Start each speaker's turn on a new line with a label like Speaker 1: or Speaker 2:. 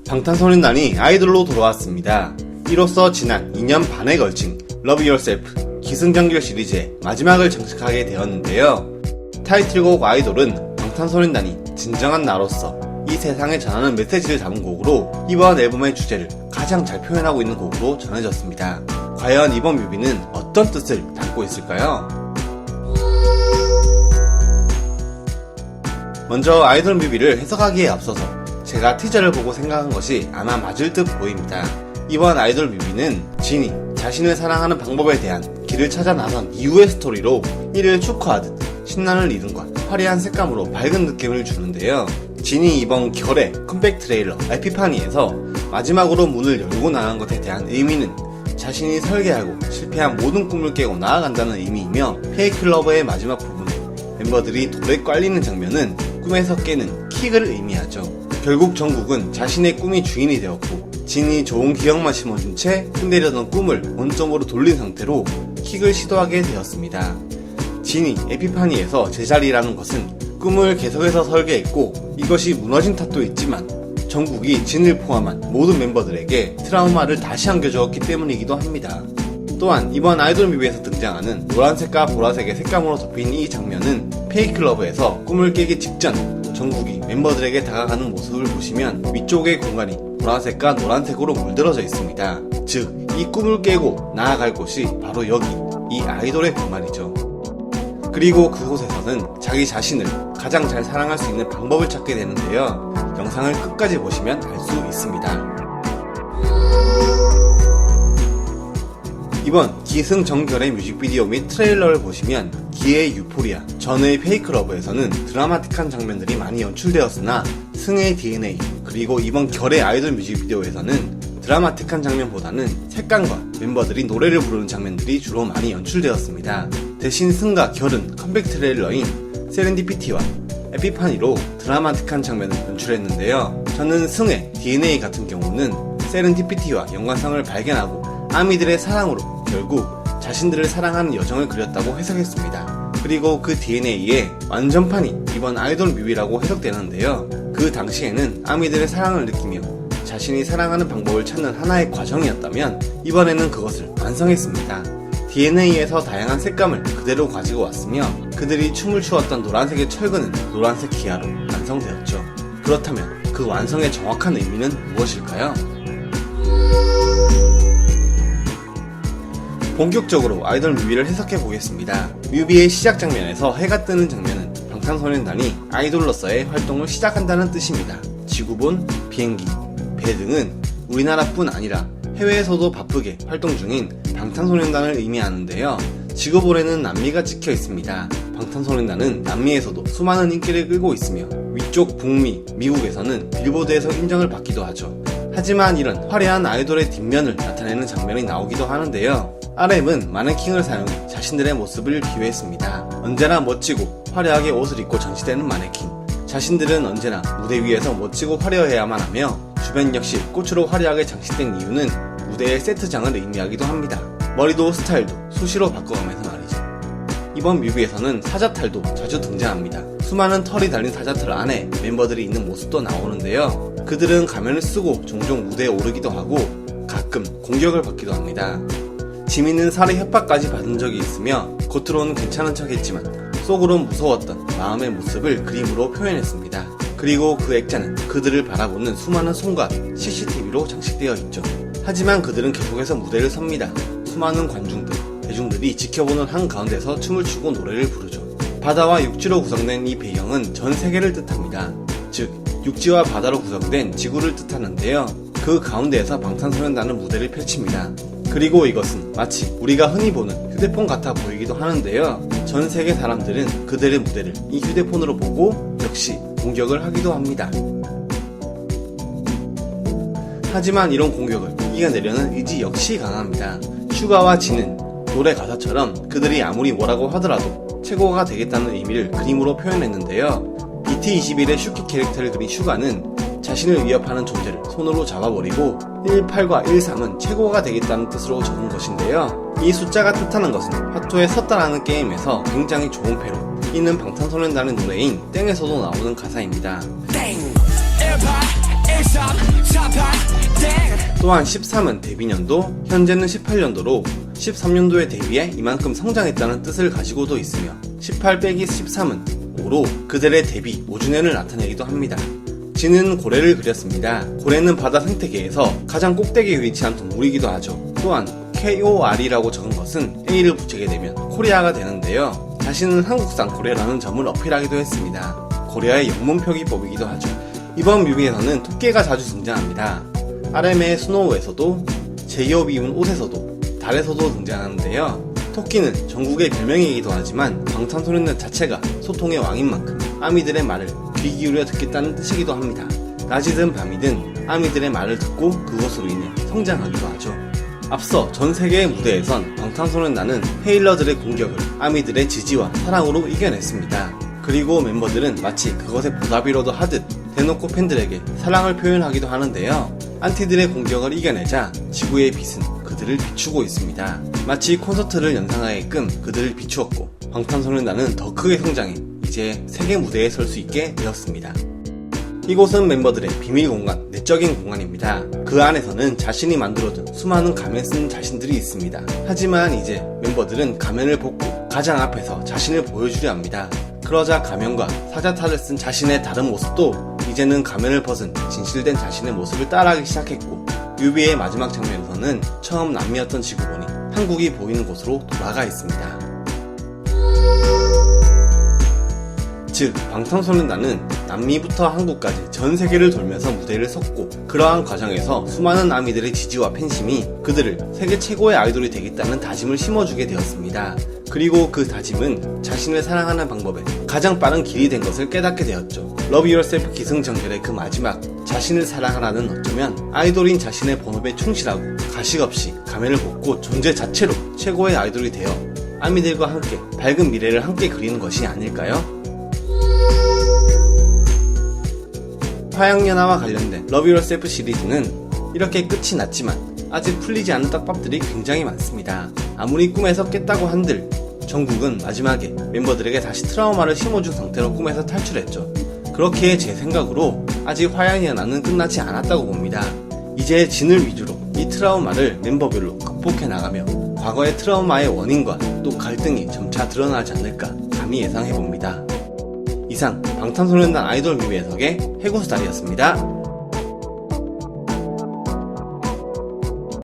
Speaker 1: 방탄소년단이 아이돌로 돌아왔습니다. 이로써 지난 2년 반에 걸친 Love Yourself 기승전결 시리즈의 마지막을 장식하게 되었는데요. 타이틀곡 아이돌은 방탄소년단이 진정한 나로서 이 세상에 전하는 메시지를 담은 곡으로 이번 앨범의 주제를 가장 잘 표현하고 있는 곡으로 전해졌습니다. 과연 이번 뮤비는 어떤 뜻을 담고 있을까요? 먼저 아이돌 뮤비를 해석하기에 앞서서 제가 티저를 보고 생각한 것이 아마 맞을 듯 보입니다. 이번 아이돌 뮤비는 진이 자신을 사랑하는 방법에 대한 길을 찾아 나선 이후의 스토리로 이를 축하하듯 신나는 리듬과 화려한 색감으로 밝은 느낌을 주는데요. 진이 이번 결의 컴백 트레일러 에피파니에서 마지막으로 문을 열고 나간 것에 대한 의미는 자신이 설계하고 실패한 모든 꿈을 깨고 나아간다는 의미이며 페이크 러버의 마지막 부분에 멤버들이 돌에 깔리는 장면은 꿈에서 깨는 킥을 의미하죠. 결국 정국은 자신의 꿈이 주인이 되었고 진이 좋은 기억만 심어준 채 흔들려던 꿈을 원점으로 돌린 상태로 킥을 시도하게 되었습니다. 진이 에피파니에서 제자리라는 것은 꿈을 계속해서 설계했고 이것이 무너진 탓도 있지만 정국이 진을 포함한 모든 멤버들에게 트라우마를 다시 안겨주었기 때문이기도 합니다. 또한 이번 아이돌 뮤비에서 등장하는 노란색과 보라색의 색감으로 덮인 이 장면은 페이크 러브에서 꿈을 깨기 직전 정국이 멤버들에게 다가가는 모습을 보시면 위쪽의 공간이 보라색과 노란색으로 물들어져 있습니다. 즉, 이 꿈을 깨고 나아갈 곳이 바로 여기, 이 아이돌의 공간이죠. 그리고 그곳에서는 자기 자신을 가장 잘 사랑할 수 있는 방법을 찾게 되는데요. 영상을 끝까지 보시면 알 수 있습니다. 이번 기승전결의 뮤직비디오 및 트레일러를 보시면 기의 유포리아, 전의 페이크 러브에서는 드라마틱한 장면들이 많이 연출되었으나 승의 DNA, 그리고 이번 결의 아이돌 뮤직비디오에서는 드라마틱한 장면보다는 색감과 멤버들이 노래를 부르는 장면들이 주로 많이 연출되었습니다. 대신 승과 결은 컴백 트레일러인 세렌디피티와 에피파니로 드라마틱한 장면을 연출했는데요. 저는 승의 DNA 같은 경우는 세렌디피티와 연관성을 발견하고 아미들의 사랑으로 결국 자신들을 사랑하는 여정을 그렸다고 해석했습니다. 그리고 그 DNA의 완전판이 이번 아이돌 뮤비라고 해석되는데요. 그 당시에는 아미들의 사랑을 느끼며 자신이 사랑하는 방법을 찾는 하나의 과정이었다면 이번에는 그것을 완성했습니다. DNA에서 다양한 색감을 그대로 가지고 왔으며 그들이 춤을 추었던 노란색의 철근은 노란색 기아로 완성되었죠. 그렇다면 그 완성의 정확한 의미는 무엇일까요? 본격적으로 아이돌 뮤비를 해석해 보겠습니다. 뮤비의 시작 장면에서 해가 뜨는 장면은 방탄소년단이 아이돌로서의 활동을 시작한다는 뜻입니다. 지구본, 비행기, 배 등은 우리나라뿐 아니라 해외에서도 바쁘게 활동 중인 방탄소년단을 의미하는데요. 지구본에는 남미가 찍혀 있습니다. 방탄소년단은 남미에서도 수많은 인기를 끌고 있으며 위쪽 북미, 미국에서는 빌보드에서 인정을 받기도 하죠. 하지만 이런 화려한 아이돌의 뒷면을 나타내는 장면이 나오기도 하는데요. RM은 마네킹을 사용해 자신들의 모습을 비유했습니다. 언제나 멋지고 화려하게 옷을 입고 전시되는 마네킹. 자신들은 언제나 무대 위에서 멋지고 화려해야만 하며 주변 역시 꽃으로 화려하게 장식된 이유는 무대의 세트장을 의미하기도 합니다. 머리도 스타일도 수시로 바꿔가면서 말이죠. 이번 뮤비에서는 사자탈도 자주 등장합니다. 수많은 털이 달린 사자털 안에 멤버들이 있는 모습도 나오는데요. 그들은 가면을 쓰고 종종 무대에 오르기도 하고 가끔 공격을 받기도 합니다. 지민은 살해 협박까지 받은 적이 있으며 겉으로는 괜찮은 척 했지만 속으론 무서웠던 마음의 모습을 그림으로 표현했습니다. 그리고 그 액자는 그들을 바라보는 수많은 손과 CCTV로 장식되어 있죠. 하지만 그들은 계속해서 무대를 섭니다. 수많은 대중들이 지켜보는 한가운데서 춤을 추고 노래를 부르죠. 바다와 육지로 구성된 이 배경은 전 세계를 뜻합니다. 즉, 육지와 바다로 구성된 지구를 뜻하는데요. 그 가운데에서 방탄소년단은 무대를 펼칩니다. 그리고 이것은 마치 우리가 흔히 보는 휴대폰 같아 보이기도 하는데요. 전 세계 사람들은 그들의 무대를 이 휴대폰으로 보고 역시 공격을 하기도 합니다. 하지만 이런 공격을 이겨내려는 의지 역시 강합니다. 슈가와 진은 노래 가사처럼 그들이 아무리 뭐라고 하더라도 최고가 되겠다는 의미를 그림으로 표현했는데요. BT21의 슈키 캐릭터를 그린 슈가는 자신을 위협하는 존재를 손으로 잡아버리고 18과 13은 최고가 되겠다는 뜻으로 적은 것인데요. 이 숫자가 뜻하는 것은 화투에 섰다라는 게임에서 굉장히 좋은 패로 이는 방탄소년단의 노래인 땡에서도 나오는 가사입니다. 또한 13은 데뷔년도, 현재는 18년도로 13년도에 데뷔해 이만큼 성장했다는 뜻을 가지고도 있으며 18-13은 5로 그들의 데뷔 5주년을 나타내기도 합니다. 진은 고래를 그렸습니다. 고래는 바다 생태계에서 가장 꼭대기에 위치한 동물이기도 하죠. 또한 KOR이라고 적은 것은 A를 붙이게 되면 코리아가 되는데요. 자신은 한국산 고래라는 점을 어필하기도 했습니다. 고래의 영문 표기법이기도 하죠. 이번 뮤비에서는 토끼가 자주 등장합니다. RM의 스노우에서도, 제이홉이 입은 옷에서도, 달에서도 등장하는데요. 토끼는 전국의 별명이기도 하지만 방탄소년단 자체가 소통의 왕인 만큼 아미들의 말을 귀 기울여 듣겠다는 뜻이기도 합니다. 낮이든 밤이든 아미들의 말을 듣고 그것으로 인해 성장하기도 하죠. 앞서 전 세계의 무대에선 방탄소년단은 헤일러들의 공격을 아미들의 지지와 사랑으로 이겨냈습니다. 그리고 멤버들은 마치 그것의 보답이라도 하듯 대놓고 팬들에게 사랑을 표현하기도 하는데요. 안티들의 공격을 이겨내자 지구의 빛은 그들을 비추고 있습니다. 마치 콘서트를 연상하게끔 그들을 비추었고 방탄소년단은 더 크게 성장해 이제 세계 무대에 설 수 있게 되었습니다. 이곳은 멤버들의 비밀 공간, 내적인 공간입니다. 그 안에서는 자신이 만들어둔 수많은 가면 쓴 자신들이 있습니다. 하지만 이제 멤버들은 가면을 벗고 가장 앞에서 자신을 보여주려 합니다. 그러자 가면과 사자탈을 쓴 자신의 다른 모습도 이제는 가면을 벗은 진실된 자신의 모습을 따라하기 시작했고, 뮤비의 마지막 장면에서는 처음 남미였던 지구본이 한국이 보이는 곳으로 돌아가 있습니다. 즉, 방탄소년단은 남미부터 한국까지 전 세계를 돌면서 무대를 섰고, 그러한 과정에서 수많은 아미들의 지지와 팬심이 그들을 세계 최고의 아이돌이 되겠다는 다짐을 심어주게 되었습니다. 그리고 그 다짐은 자신을 사랑하는 방법에 가장 빠른 길이 된 것을 깨닫게 되었죠. Love Yourself 기승전결의 그 마지막, 자신을 사랑하라는 어쩌면 아이돌인 자신의 본업에 충실하고 가식 없이 가면을 벗고 존재 자체로 최고의 아이돌이 되어 아미들과 함께 밝은 미래를 함께 그리는 것이 아닐까요? 화양연화와 관련된 Love Yourself 시리즈는 이렇게 끝이 났지만 아직 풀리지 않은 떡밥들이 굉장히 많습니다. 아무리 꿈에서 깼다고 한들 정국은 마지막에 멤버들에게 다시 트라우마를 심어준 상태로 꿈에서 탈출했죠. 그렇기에 제 생각으로 아직 화양연화는 끝나지 않았다고 봅니다. 이제 진을 위주로 이 트라우마를 멤버별로 극복해 나가며 과거의 트라우마의 원인과 또 갈등이 점차 드러나지 않을까 감히 예상해봅니다. 이상 방탄소년단 아이돌 뮤비 해석의 해고수달이었습니다.